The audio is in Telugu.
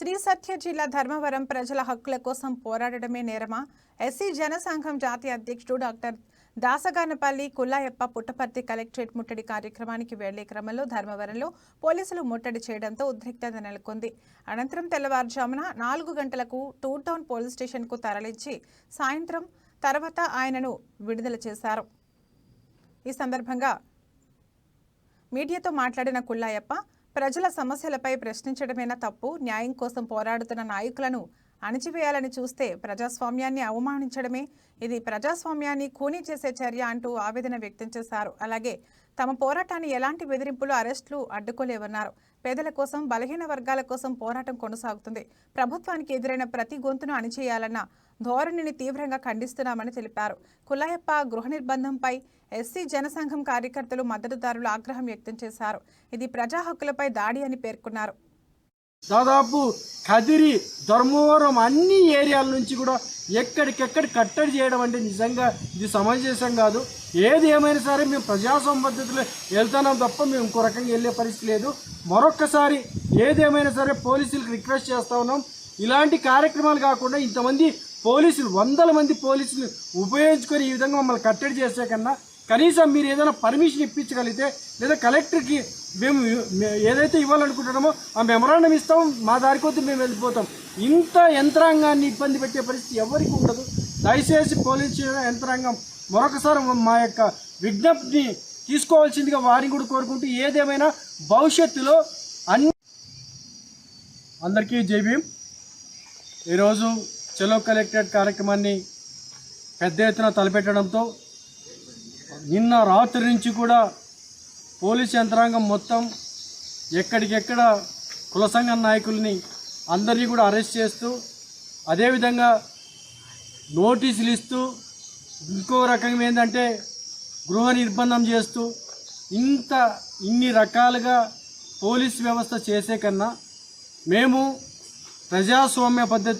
శ్రీ సత్య జిల్లా ధర్మవరం ప్రజల హక్కుల కోసం పోరాడడమే నేరమా? ఎస్సీ జనసంఘం జాతీయ అధ్యక్షుడు డాక్టర్ దాసగానపల్లి కుల్లాయప్ప పుట్టపర్తి కలెక్టరేట్ ముట్టడి కార్యక్రమానికి వెళ్లే క్రమంలో ధర్మవరంలో పోలీసులు ముట్టడి చేయడంతో ఉద్రిక్తత నెలకొంది. అనంతరం తెల్లవారుజామున 4 గంటలకు టూ టౌన్ పోలీస్ స్టేషన్కు తరలించి సాయంత్రం తర్వాత ఆయనను విడుదల చేశారు. ఈ సందర్భంగా మీడియాతో మాట్లాడిన కుల్లాయప్ప, ప్రజల సమస్యలపై ప్రశ్నించడమేనా తప్పు? న్యాయం కోసం పోరాడుతున్న నాయకులను అణచివేయాలని చూస్తే ప్రజాస్వామ్యాన్ని అవమానించడమే. ఇది ప్రజాస్వామ్యాన్ని ఖూనీ చేసే చర్య అంటూ ఆవేదన వ్యక్తం చేశారు. అలాగే తమ పోరాటాన్ని ఎలాంటి బెదిరింపులు, అరెస్టులు అడ్డుకోలేవన్నారు. పేదల కోసం, బలహీన వర్గాల కోసం పోరాటం కొనసాగుతుంది. ప్రభుత్వానికి ఎదురైన ప్రతి గొంతును అణిచేయాలన్న ధోరణిని తీవ్రంగా ఖండిస్తున్నామని తెలిపారు. కుల్లాయప్ప గృహ నిర్బంధంపై ఎస్సీ జనసంఘం కార్యకర్తలు, మద్దతుదారులు ఆగ్రహం వ్యక్తం చేశారు. ఇది ప్రజా హక్కులపై దాడి అని పేర్కొన్నారు. దాదాపు కదిరి, ధర్మవరం అన్ని ఏరియాల నుంచి కూడా ఎక్కడికెక్కడ కట్టడి చేయడం అంటే నిజంగా ఇది సమంజసం కాదు. ఏది ఏమైనా సరే మేము ప్రజాస్వామ్య పద్ధతిలో వెళ్తున్నాం తప్ప మేము ఇంకో రకంగా వెళ్ళే పరిస్థితి లేదు. మరొక్కసారి ఏదేమైనా సరే పోలీసులకు రిక్వెస్ట్ చేస్తూ ఉన్నాం, ఇలాంటి కార్యక్రమాలు కాకుండా ఇంతమంది పోలీసులు, 100 మంది పోలీసులు ఉపయోగించుకొని ఈ విధంగా మమ్మల్ని కట్టడి చేసే కన్నా కనీసం మీరు ఏదైనా పర్మిషన్ ఇప్పించగలిగితే, లేదా కలెక్టర్కి మేము ఏదైతే ఇవ్వాలనుకుంటున్నామో ఆ మెమరాండం ఇస్తాం, మా దారి కొద్ది మేము వెళ్ళిపోతాం. ఇంత యంత్రాంగాన్ని ఇబ్బంది పెట్టే పరిస్థితి ఎవరికి ఉండదు. దయచేసి పోలీసు యంత్రాంగం మరొకసారి మా యొక్క విజ్ఞప్తిని తీసుకోవాల్సిందిగా వారిని కూడా కోరుకుంటూ, ఏదేమైనా భవిష్యత్తులో అందరికీ జై భీమ్. ఈరోజు చలో కలెక్టరేట్ కార్యక్రమాన్ని పెద్ద ఎత్తున తలపెట్టడంతో నిన్న రాత్రి నుంచి కూడా పోలీస్ యంత్రాంగం మొత్తం ఎక్కడికెక్కడ కుల సంఘం నాయకుల్ని అందరినీ కూడా అరెస్ట్ చేస్తూ, అదేవిధంగా నోటీసులు ఇస్తూ, ఇంకో రకంగా ఏంటంటే గృహ నిర్బంధం చేస్తూ, ఇన్ని రకాలుగా పోలీస్ వ్యవస్థ చేసే కన్నా మేము ప్రజాస్వామ్య పద్ధతి